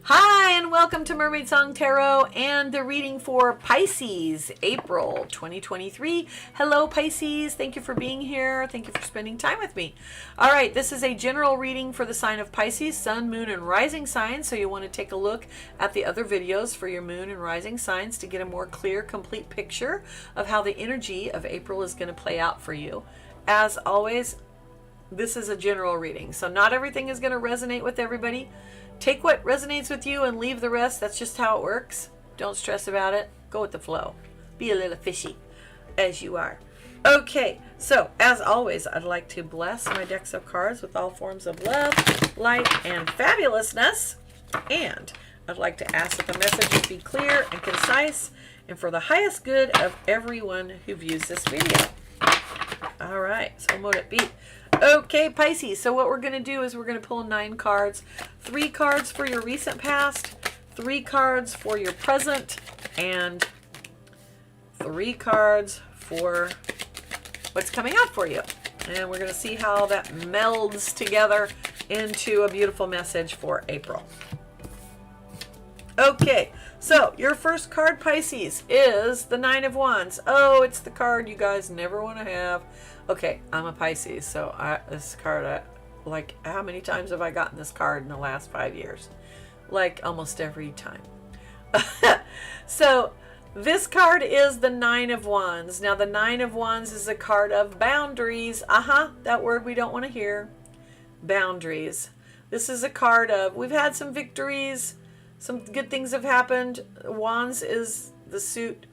Hi, and welcome to Mermaid Song Tarot and the reading for Pisces, April 2023. Hello, Pisces. Thank you for being here. Thank you for spending time with me. All right, this is a general reading for the sign of Pisces, sun, moon, and rising signs. So you want to take a look at the other videos for your moon and rising signs to get a more clear, complete picture of how the energy of April is going to play out for you. As always, this is a general reading, so not everything is going to resonate with everybody. Take what resonates with you and leave the rest. That's just how it works. Don't stress about it. Go with the flow. Be a little fishy, as you are. Okay, so as always, I'd like to bless my decks of cards with all forms of love, light, and fabulousness. And I'd like to ask that the messages be clear and concise and for the highest good of everyone who views this video. All right, so mote it be. Okay, Pisces, so what we're going to do is we're going to pull 9 cards. 3 cards for your recent past, 3 cards for your present, and 3 cards for what's coming up for you. And we're going to see how that melds together into a beautiful message for April. Okay, so your first card, Pisces, is the 9 of Wands. Oh, it's the card you guys never want to have. Okay, I'm a Pisces, so this card, like, how many times have I gotten this card in the last 5 years? Like, almost every time. So, this card is the 9 of Wands. Now, the 9 of Wands is a card of boundaries. That word we don't want to hear. Boundaries. This is a card of, we've had some victories. Some good things have happened. Wands is the suit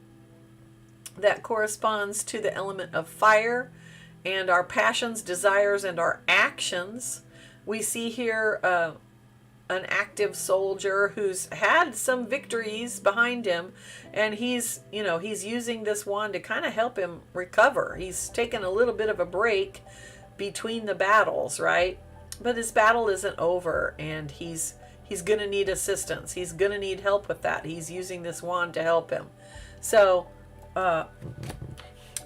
that corresponds to the element of fire and our passions, desires, and our actions. We see here an active soldier who's had some victories behind him, and he's using this wand to kind of help him recover. He's taken a little bit of a break between the battles, right? But his battle isn't over, and he's going to need assistance. He's going to need help with that. He's using this wand to help him. So,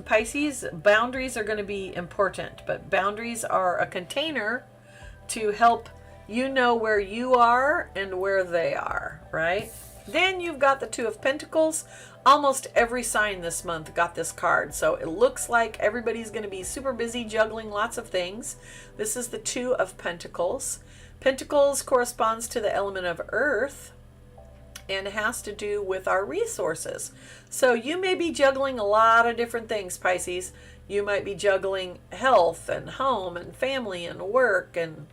Pisces, boundaries are going to be important, but boundaries are a container to help you know where you are and where they are, right? Then you've got the 2 of Pentacles. Almost every sign this month got this card, so it looks like everybody's going to be super busy juggling lots of things. This is the 2 of Pentacles. Pentacles corresponds to the element of earth and has to do with our resources. So you may be juggling a lot of different things, Pisces. You might be juggling health and home and family and work and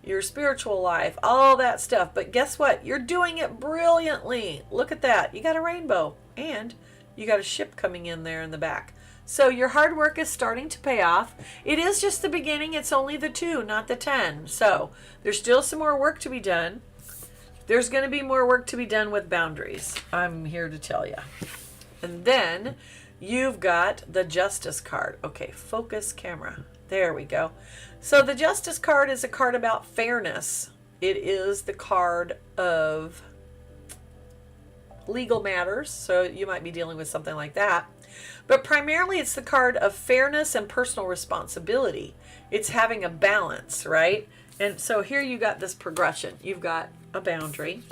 your spiritual life, all that stuff. But guess what? You're doing it brilliantly. Look at that. You got a rainbow and you got a ship coming in there in the back. So your hard work is starting to pay off. It is just the beginning. It's only the 2, not the 10. So there's still some more work to be done. There's going to be more work to be done with boundaries. I'm here to tell you. And then you've got the Justice card. Okay, focus camera. There we go. So the Justice card is a card about fairness. It is the card of legal matters. So you might be dealing with something like that. But primarily it's the card of fairness and personal responsibility. It's having a balance, right? And so here you got this progression. You've got a boundary.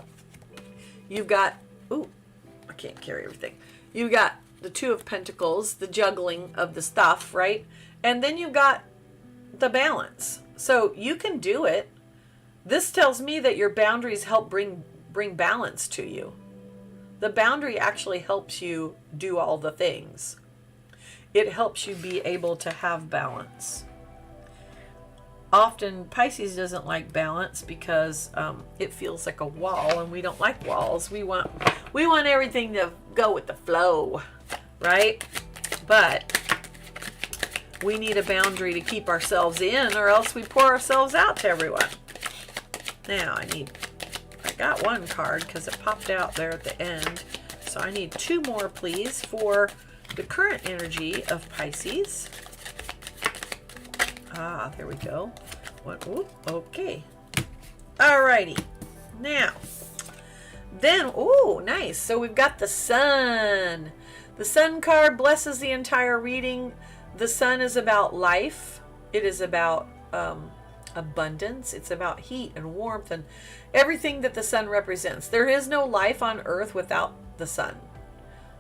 You've got, I can't carry everything. You've got the 2 of Pentacles, the juggling of the stuff, right? And then you've got the balance. So you can do it. This tells me that your boundaries help bring balance to you. The boundary actually helps you do all the things. It helps you be able to have balance. Often Pisces doesn't like balance because it feels like a wall, and we don't like walls. We want everything to go with the flow, right? But we need a boundary to keep ourselves in, or else we pour ourselves out to everyone. Now I got 1 card because it popped out there at the end. So I need 2 more, please, for the current energy of Pisces. There we go. Okay. Alrighty. Now, then, nice. So we've got the Sun. The Sun card blesses the entire reading. The Sun is about life. It is about abundance. It's about heat and warmth and everything that the sun represents. There is no life on earth without the sun.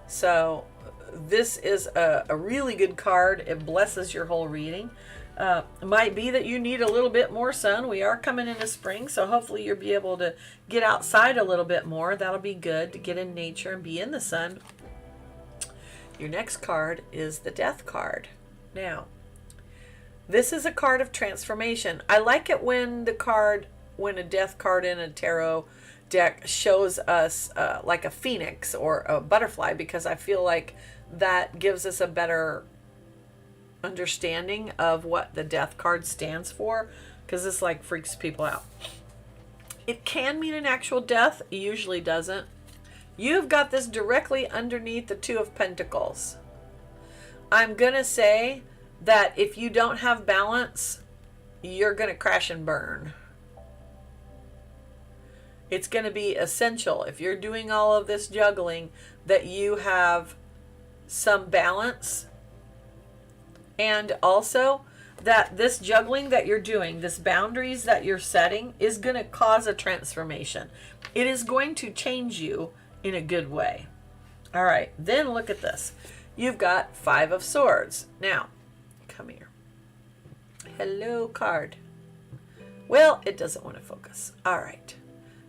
So this is a really good card. It blesses your whole reading. It might be that you need a little bit more sun. We are coming into spring, so hopefully you'll be able to get outside a little bit more. That'll be good to get in nature and be in the sun. Your next card is the Death card. Now, this is a card of transformation. I like it when a Death card in a tarot deck shows us like a phoenix or a butterfly, because I feel like that gives us a better understanding of what the Death card stands for, because this like freaks people out. It can mean an actual death. It usually doesn't. You've got this directly underneath the Two of Pentacles. I'm gonna say that if you don't have balance, you're gonna crash and burn. It's going to be essential, if you're doing all of this juggling, that you have some balance, and also that this juggling that you're doing, this boundaries that you're setting, is going to cause a transformation. It is going to change you in a good way. All right, then look at this. You've got Five of Swords. Now, come here. Hello, card. Well, it doesn't want to focus. All right.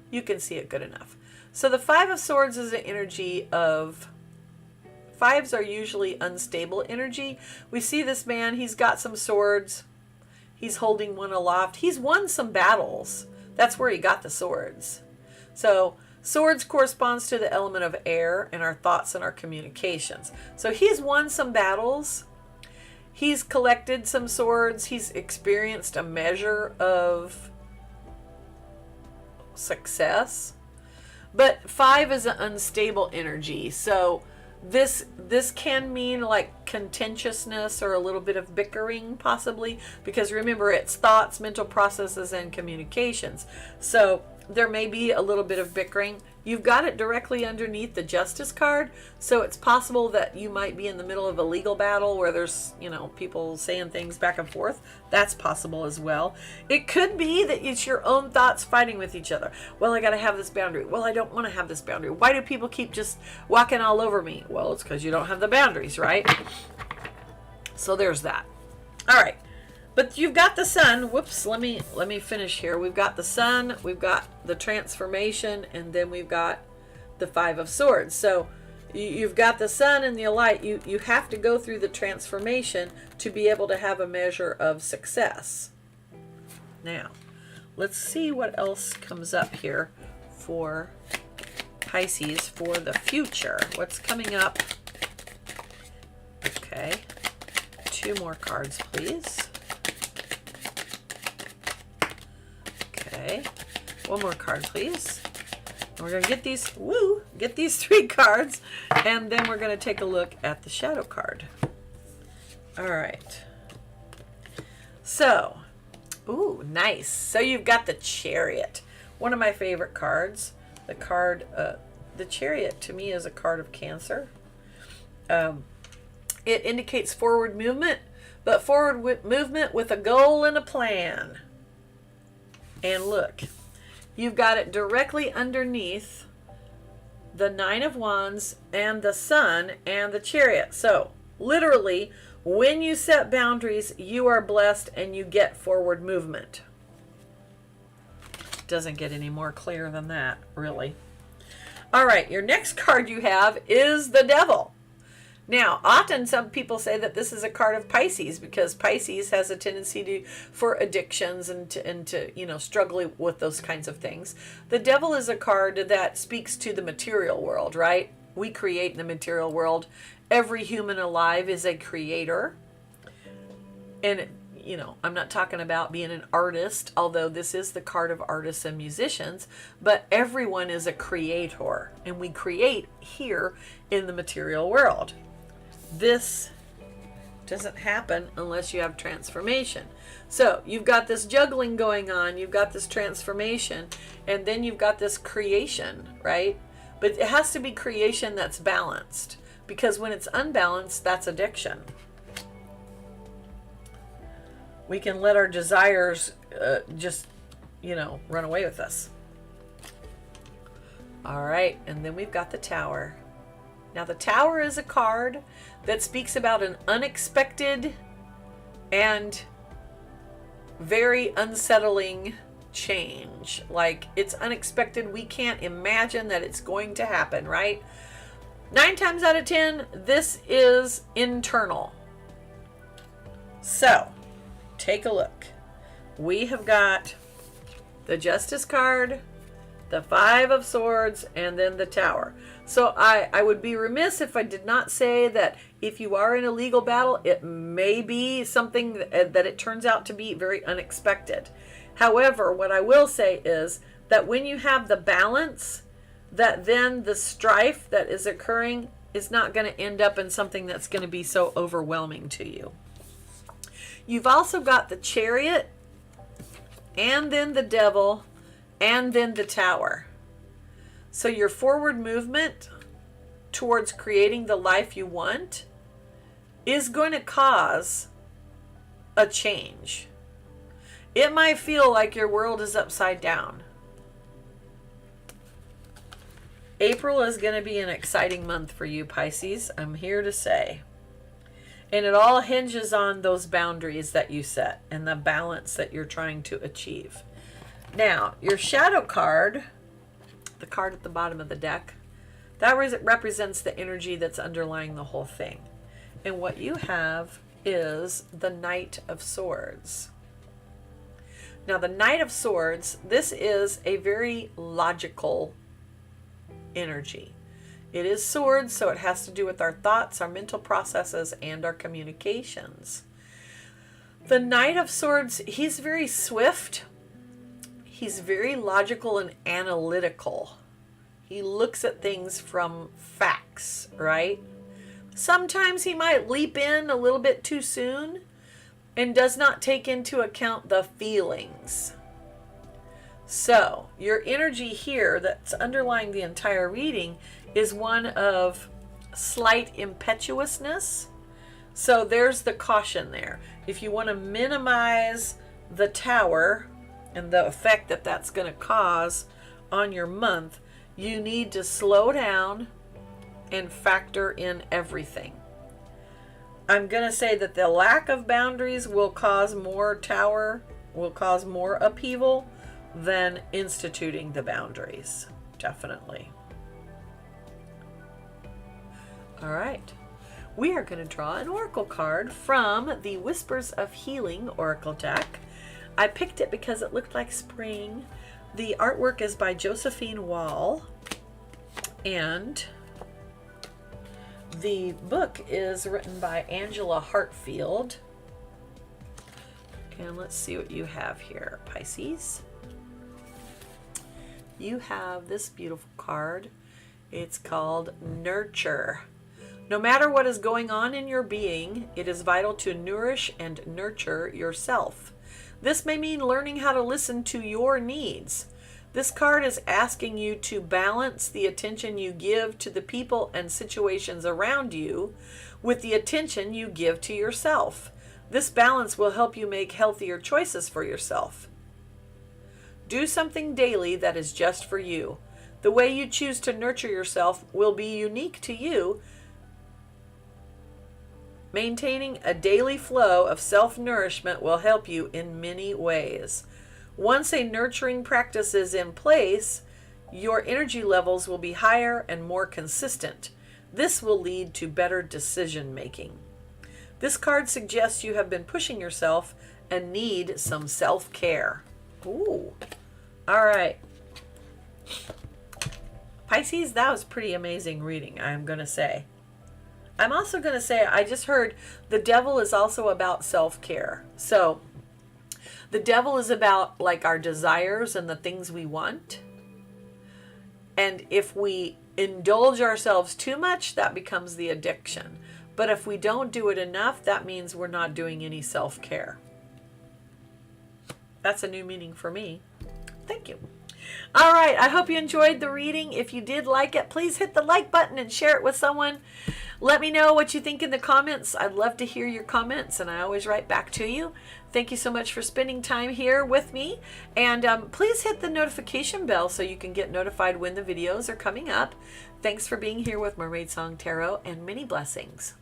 You can see it good enough. So the Five of Swords is an energy of... Fives are usually unstable energy. We see this man, he's got some swords. He's holding one aloft. He's won some battles. That's where he got the swords. So swords corresponds to the element of air and our thoughts and our communications. So he's won some battles. He's collected some swords. He's experienced a measure of success. But five is an unstable energy. So this can mean like contentiousness or a little bit of bickering possibly, because remember, it's thoughts, mental processes, and communications. So there may be a little bit of bickering. You've got it directly underneath the Justice card, so it's possible that you might be in the middle of a legal battle where there's, people saying things back and forth. That's possible as well. It could be that it's your own thoughts fighting with each other. Well, I got to have this boundary. Well, I don't want to have this boundary. Why do people keep just walking all over me? Well, it's because you don't have the boundaries, right? So there's that. All right. But you've got the sun. Whoops, let me finish here. We've got the sun, we've got the transformation, and then we've got the Five of Swords. So you've got the sun and the light. You have to go through the transformation to be able to have a measure of success. Now, let's see what else comes up here for Pisces for the future. What's coming up? Okay. 2 more cards, please. Okay, 1 more card, please. And we're going to get these 3 cards, and then we're going to take a look at the shadow card. All right. So, ooh, nice. So you've got the Chariot, one of my favorite cards. The card, the Chariot to me is a card of Cancer. It indicates forward movement, but forward movement with a goal and a plan. And look, you've got it directly underneath the Nine of Wands and the Sun and the Chariot. So literally, when you set boundaries, you are blessed and you get forward movement. Doesn't get any more clear than that, really. All right, your next card you have is the Devil. Now, often some people say that this is a card of Pisces, because Pisces has a tendency for addictions and to struggle with those kinds of things. The Devil is a card that speaks to the material world, right? We create the material world. Every human alive is a creator. And, I'm not talking about being an artist, although this is the card of artists and musicians, but everyone is a creator, and we create here in the material world. This doesn't happen unless you have transformation. So you've got this juggling going on, you've got this transformation, and then you've got this creation, right? But it has to be creation that's balanced, because when it's unbalanced, that's addiction. We can let our desires just, run away with us. All right, and then we've got the Tower. Now, the Tower is a card that speaks about an unexpected and very unsettling change. Like, it's unexpected. We can't imagine that it's going to happen, right? 9 times out of 10, this is internal. So, take a look. We have got the Justice card, the 5 of Swords, and then the Tower. So I would be remiss if I did not say that if you are in a legal battle, it may be something that it turns out to be very unexpected. However, what I will say is that when you have the balance, that then the strife that is occurring is not going to end up in something that's going to be so overwhelming to you. You've also got the Chariot, and then the Devil, and then the Tower. So your forward movement towards creating the life you want is going to cause a change. It might feel like your world is upside down. April is going to be an exciting month for you, Pisces, I'm here to say. And it all hinges on those boundaries that you set and the balance that you're trying to achieve. Now, your Shadow card, the card at the bottom of the deck, that represents the energy that's underlying the whole thing. And what you have is the Knight of Swords. Now, the Knight of Swords, this is a very logical energy. It is swords, so it has to do with our thoughts, our mental processes, and our communications. The Knight of Swords, he's very swift. He's very logical and analytical. He looks at things from facts, right? Sometimes he might leap in a little bit too soon and does not take into account the feelings. So, your energy here that's underlying the entire reading is one of slight impetuousness. So there's the caution there. If you want to minimize the Tower and the effect that that's going to cause on your month, you need to slow down and factor in everything. I'm going to say that the lack of boundaries will cause more Tower, will cause more upheaval than instituting the boundaries. Definitely. All right. We are going to draw an oracle card from the Whispers of Healing oracle deck. I picked it because it looked like spring. The artwork is by Josephine Wall, and the book is written by Angela Hartfield. And let's see what you have here, Pisces. You have this beautiful card. It's called Nurture. No matter what is going on in your being, it is vital to nourish and nurture yourself. This may mean learning how to listen to your needs. This card is asking you to balance the attention you give to the people and situations around you with the attention you give to yourself. This balance will help you make healthier choices for yourself. Do something daily that is just for you. The way you choose to nurture yourself will be unique to you. Maintaining a daily flow of self-nourishment will help you in many ways. Once a nurturing practice is in place, your energy levels will be higher and more consistent. This will lead to better decision making. This card suggests you have been pushing yourself and need some self-care. Ooh. All right. Pisces, that was pretty amazing reading, I'm going to say. I'm also going to say, I just heard the Devil is also about self-care. So the Devil is about like our desires and the things we want. And if we indulge ourselves too much, that becomes the addiction. But if we don't do it enough, that means we're not doing any self-care. That's a new meaning for me. Thank you. All right, I hope you enjoyed the reading. If you did like it, please hit the like button and share it with someone. Let me know what you think in the comments. I'd love to hear your comments, and I always write back to you. Thank you so much for spending time here with me. And please hit the notification bell so you can get notified when the videos are coming up. Thanks for being here with Mermaid Song Tarot, and many blessings.